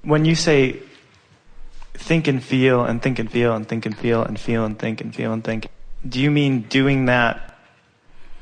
When you say think and feel and think and feel and think and feel and feel and think and feel and think, do you mean doing that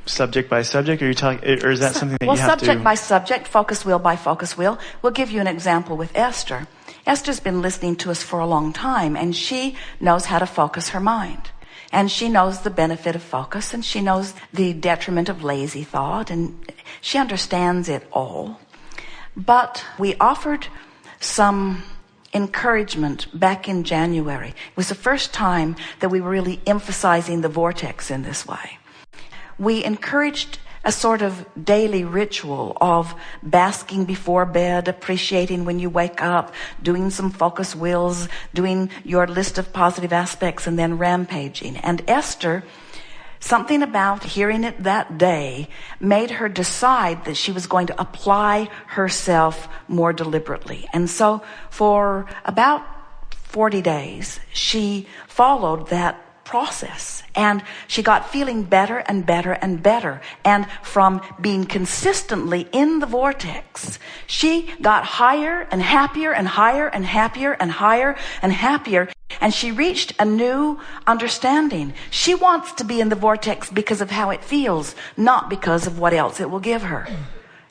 subject by subject, or or is that something that you have to? Well, subject by subject, focus wheel by focus wheel. We'll give you an example with Esther. Esther's been listening to us for a long time, and she knows how to focus her mind. And she knows the benefit of focus, and she knows the detriment of lazy thought, and she understands it all. But we offered some encouragement back in January. It was the first time that we were really emphasizing the vortex in this way. We encouraged a sort of daily ritual of basking before bed, appreciating when you wake up, doing some focus wheels, doing your list of positive aspects, and then rampaging. And Esther, something about hearing it that day made her decide that she was going to apply herself more deliberately. And so for about 40 days, she followed that process, and she got feeling better and better and better. And from being consistently in the vortex, she got higher and happier and higher and happier and higher and happier. And she reached a new understanding. She wants to be in the vortex because of how it feels, not because of what else it will give her.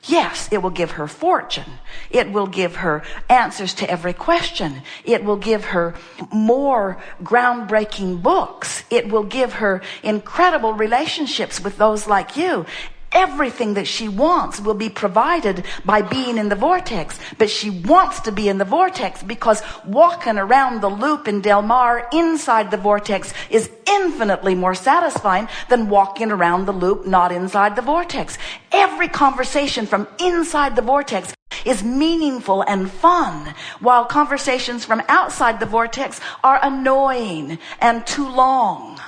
Yes, it will give her fortune. It will give her answers to every question. It will give her more groundbreaking books. It will give her incredible relationships with those like you. Everything that she wants will be provided by being in the vortex. But she wants to be in the vortex because walking around the loop in Del Mar inside the vortex is infinitely more satisfying than walking around the loop not inside the vortex. Every conversation from inside the vortex is meaningful and fun, while conversations from outside the vortex are annoying and too long.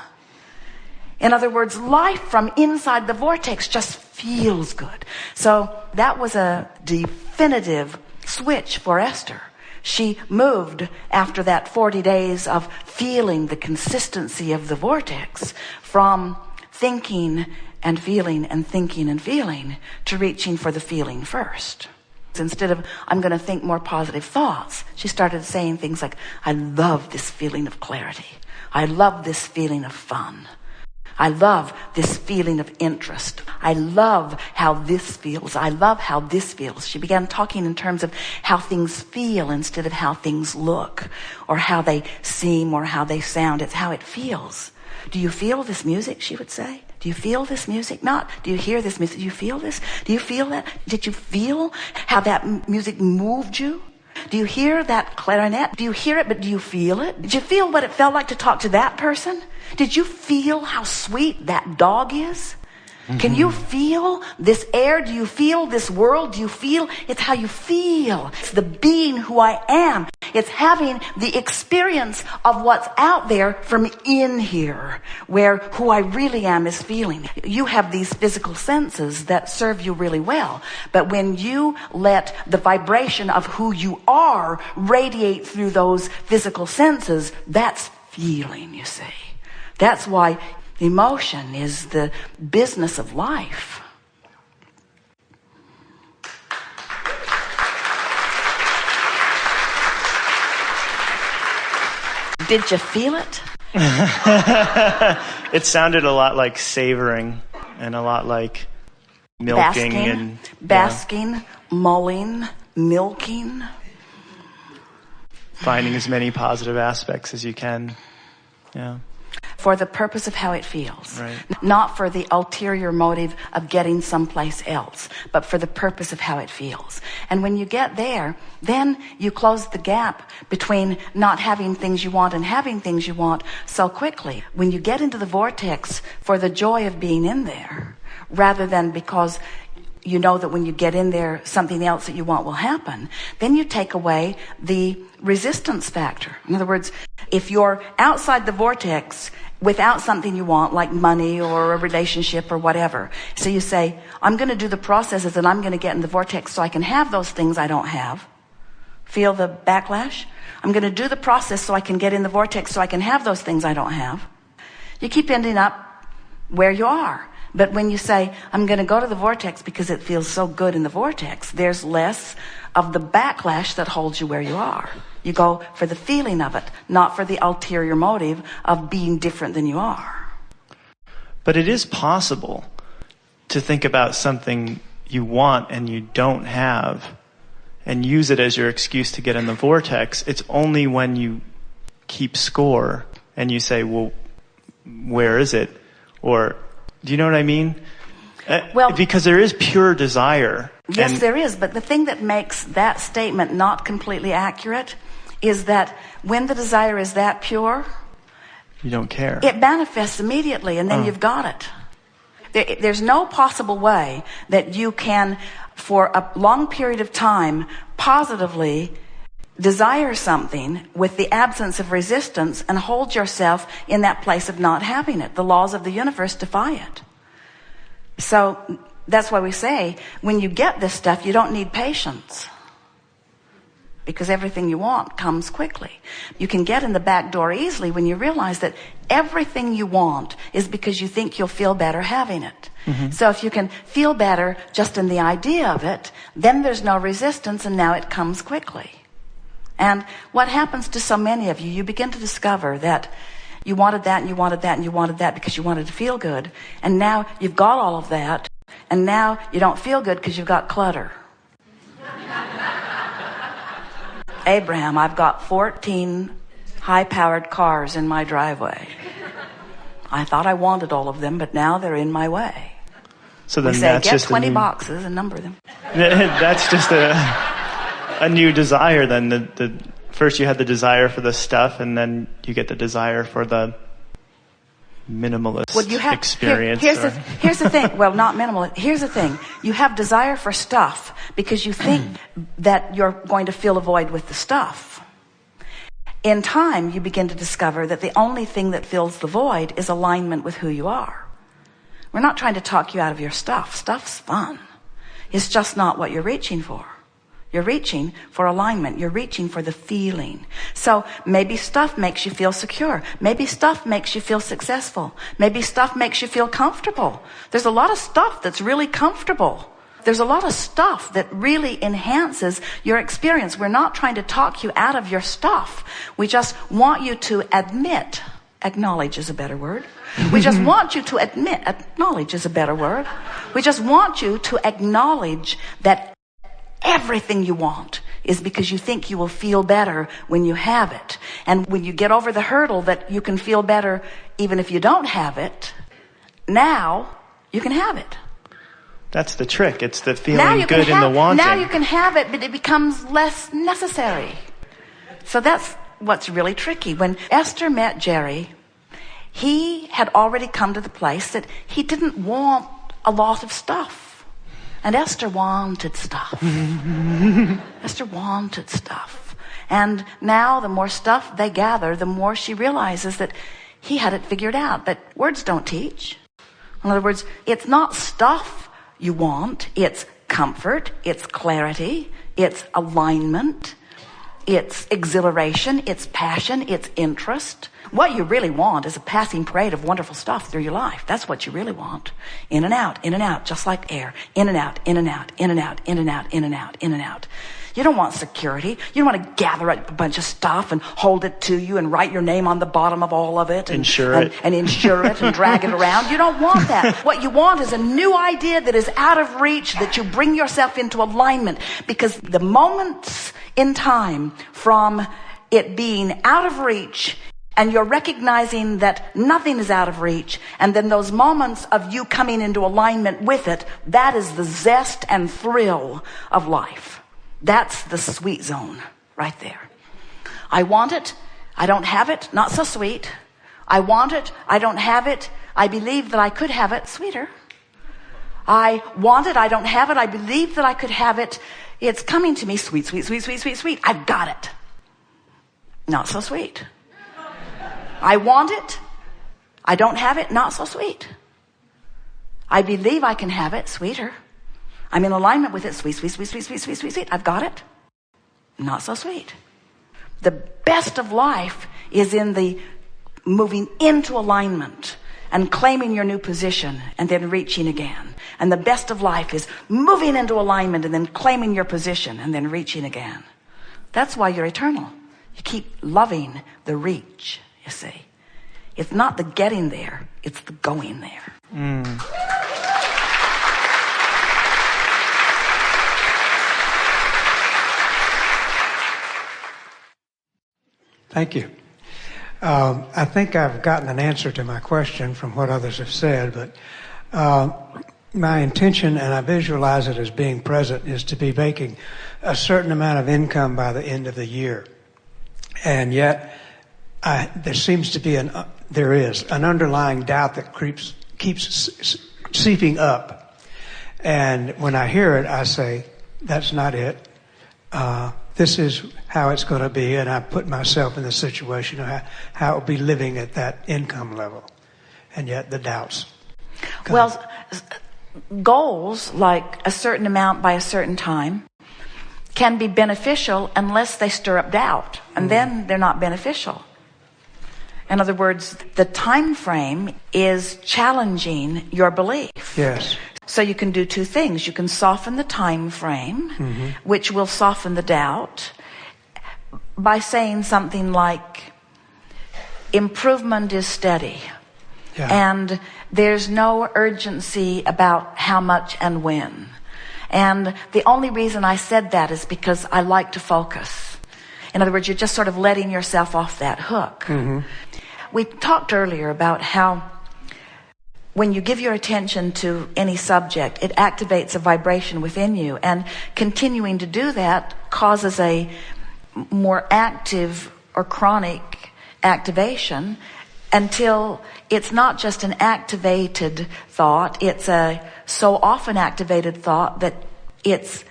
In other words, life from inside the vortex just feels good. So that was a definitive switch for Esther. She moved after that 40 days of feeling the consistency of the vortex from thinking and feeling and thinking and feeling to reaching for the feeling first. Instead of, I'm going to think more positive thoughts, she started saying things like, I love this feeling of clarity. I love this feeling of fun. I love this feeling of interest. I love how this feels. I love how this feels. She began talking in terms of how things feel instead of how things look or how they seem or how they sound. It's how it feels. Do you feel this music, she would say? Do you feel this music? Not, do you hear this music? Do you feel this? Do you feel that? Did you feel how that music moved you? Do you hear that clarinet? Do you hear it, but do you feel it? Did you feel what it felt like to talk to that person? Did you feel how sweet that dog is? Can you feel this air? Do you feel this world? Do you feel? It's how you feel. It's the being who I am. It's having the experience of what's out there from in here, where who I really am is feeling. You have these physical senses that serve you really well. But when you let the vibration of who you are radiate through those physical senses, that's feeling, you see. That's why emotion is the business of life. Did you feel it? It sounded a lot like savoring and a lot like milking basking, mulling, milking. Finding as many positive aspects as you can. Yeah. For the purpose of how it feels. Right. Not for the ulterior motive of getting someplace else, but for the purpose of how it feels. And when you get there, then you close the gap between not having things you want and having things you want so quickly. When you get into the vortex for the joy of being in there, rather than because you know that when you get in there, something else that you want will happen, then you take away the resistance factor. In other words, if you're outside the vortex without something you want, like money or a relationship or whatever, so you say, I'm going to do the processes and I'm going to get in the vortex so I can have those things I don't have. Feel the backlash? I'm going to do the process so I can get in the vortex so I can have those things I don't have. You keep ending up where you are. But when you say, I'm going to go to the vortex because it feels so good in the vortex, there's less of the backlash that holds you where you are. You go for the feeling of it, not for the ulterior motive of being different than you are. But it is possible to think about something you want and you don't have and use it as your excuse to get in the vortex. It's only when you keep score and you say, well, where is it? Or, do you know what I mean? Well, because there is pure desire. Yes, there is. But the thing that makes that statement not completely accurate is that when the desire is that pure, you don't care. It manifests immediately, and then you've got it. There's no possible way that you can, for a long period of time, positively desire something with the absence of resistance and hold yourself in that place of not having it. The laws of the universe defy it. So that's why we say, when you get this stuff, you don't need patience. Because everything you want comes quickly. You can get in the back door easily when you realize that everything you want is because you think you'll feel better having it. Mm-hmm. So if you can feel better just in the idea of it, then there's no resistance, and now it comes quickly. And what happens to so many of you, you begin to discover that you wanted that and you wanted that and you wanted that because you wanted to feel good. And now you've got all of that, and now you don't feel good because you've got clutter. Abraham, I've got 14 high-powered cars in my driveway. I thought I wanted all of them, but now they're in my way. So then we say, that's get just 20 boxes and number them. That's just a new desire then. The first you had the desire for the stuff, and then you get the desire for the minimalist experience. Here's the thing. Well, not minimalist. Here's the thing. You have desire for stuff because you think that you're going to fill a void with the stuff. In time, you begin to discover that the only thing that fills the void is alignment with who you are. We're not trying to talk you out of your stuff. Stuff's fun. It's just not what you're reaching for. You're reaching for alignment. You're reaching for the feeling. So maybe stuff makes you feel secure. Maybe stuff makes you feel successful. Maybe stuff makes you feel comfortable. There's a lot of stuff that's really comfortable. There's a lot of stuff that really enhances your experience. We're not trying to talk you out of your stuff. We just want you to admit. Acknowledge is a better word. We just want you to admit. Acknowledge is a better word. We just want you to acknowledge that everything you want is because you think you will feel better when you have it. And when you get over the hurdle that you can feel better even if you don't have it, now you can have it. That's the trick. It's the feeling good in the wanting. Now you can have it, but it becomes less necessary. So that's what's really tricky. When Esther met Jerry, he had already come to the place that he didn't want a lot of stuff. And Esther wanted stuff. Esther wanted stuff. And now the more stuff they gather, the more she realizes that he had it figured out. But words don't teach. In other words, it's not stuff you want. It's comfort. It's clarity. It's alignment. It's exhilaration. It's passion. It's interest. What you really want is a passing parade of wonderful stuff through your life. That's what you really want. In and out, just like air. In and out, in and out, in and out, in and out, in and out, in and out. You don't want security. You don't want to gather up a bunch of stuff and hold it to you and write your name on the bottom of all of it. And insure it and drag it around. You don't want that. What you want is a new idea that is out of reach, that you bring yourself into alignment. Because the moments in time from it being out of reach, and you're recognizing that nothing is out of reach, and then those moments of you coming into alignment with it, that is the zest and thrill of life. That's the sweet zone right there. I want it. I don't have it. Not so sweet. I want it. I don't have it. I believe that I could have it. Sweeter. I want it. I don't have it. I believe that I could have it. It's coming to me. Sweet, sweet, sweet, sweet, sweet, sweet. I've got it. Not so sweet. I want it. I don't have it. Not so sweet. I believe I can have it. Sweeter. I'm in alignment with it. Sweet, sweet, sweet, sweet, sweet, sweet, sweet, sweet. I've got it. Not so sweet. The best of life is in the moving into alignment and claiming your new position and then reaching again. And the best of life is moving into alignment and then claiming your position and then reaching again. That's why you're eternal. You keep loving the reach, you see. It's not the getting there, it's the going there. Thank you. I think I've gotten an answer to my question from what others have said, but my intention, and I visualize it as being present, is to be making a certain amount of income by the end of the year. And yet, there seems to be there is an underlying doubt that keeps seeping up. And when I hear it, I say, that's not it. This is how it's going to be, and I put myself in the situation of how I'll be living at that income level. And yet the doubts come. Well, goals like a certain amount by a certain time can be beneficial unless they stir up doubt, and then they're not beneficial. In other words, the time frame is challenging your belief. Yes. So you can do two things. You can soften the time frame, which will soften the doubt, by saying something like, improvement is steady. Yeah. And there's no urgency about how much and when. And the only reason I said that is because I like to focus. In other words, you're just sort of letting yourself off that hook. We talked earlier about how when you give your attention to any subject, it activates a vibration within you, and continuing to do that causes a more active or chronic activation until it's not just an activated thought, it's a so often activated thought that it's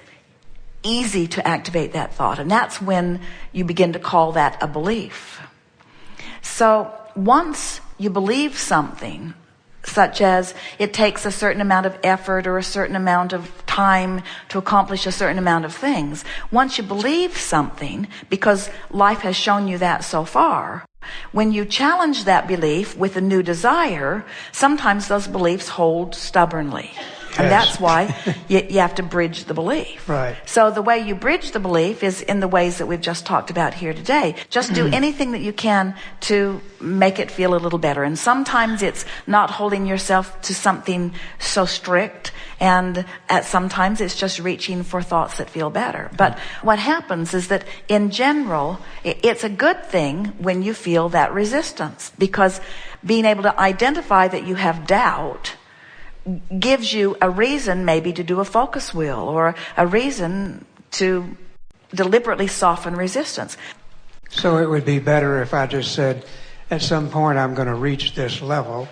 easy to activate that thought. And that's when you begin to call that a belief. So once you believe something, such as it takes a certain amount of effort or a certain amount of time to accomplish a certain amount of things, once you believe something, because life has shown you that so far, when you challenge that belief with a new desire, sometimes those beliefs hold stubbornly. Yes. And that's why you have to bridge the belief. Right. So the way you bridge the belief is in the ways that we've just talked about here today. Just do anything that you can to make it feel a little better. And sometimes it's not holding yourself to something so strict, and sometimes it's just reaching for thoughts that feel better. But what happens is that in general, it's a good thing when you feel that resistance, because being able to identify that you have doubt gives you a reason maybe to do a focus wheel, or a reason to deliberately soften resistance. So it would be better if I just said, at some point I'm going to reach this level.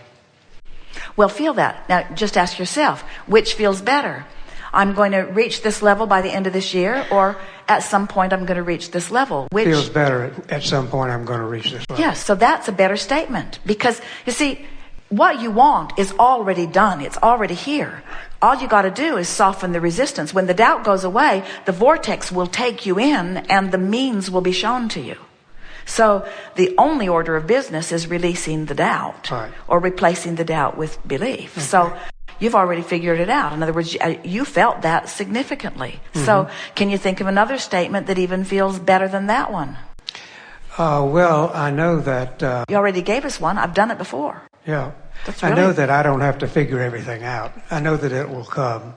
Well, feel that. Now just ask yourself, which feels better? I'm going to reach this level by the end of this year, or at some point I'm going to reach this level. Which feels better at some point I'm going to reach this level. Yes, so that's a better statement, because you see, what you want is already done. It's already here. All you got to do is soften the resistance. When the doubt goes away, the vortex will take you in and the means will be shown to you. So the only order of business is releasing the doubt, right, or replacing the doubt with belief. Okay. So you've already figured it out. In other words, you felt that significantly. So can you think of another statement that even feels better than that one? Well, I know that... you already gave us one. I've done it before. Yeah. I know that I don't have to figure everything out. I know that it will come.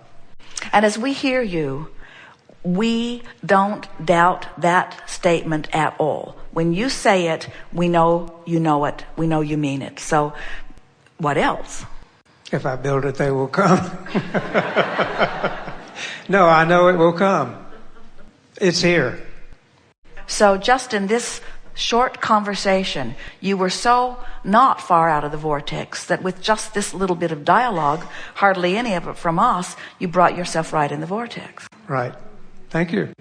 And as we hear you, we don't doubt that statement at all. When you say it, we know you know it. We know you mean it. So what else? If I build it, they will come. No, I know it will come. It's here. So just in this short conversation, you were so not far out of the vortex that with just this little bit of dialogue, hardly any of it from us, you brought yourself right in the vortex. Right. Thank you.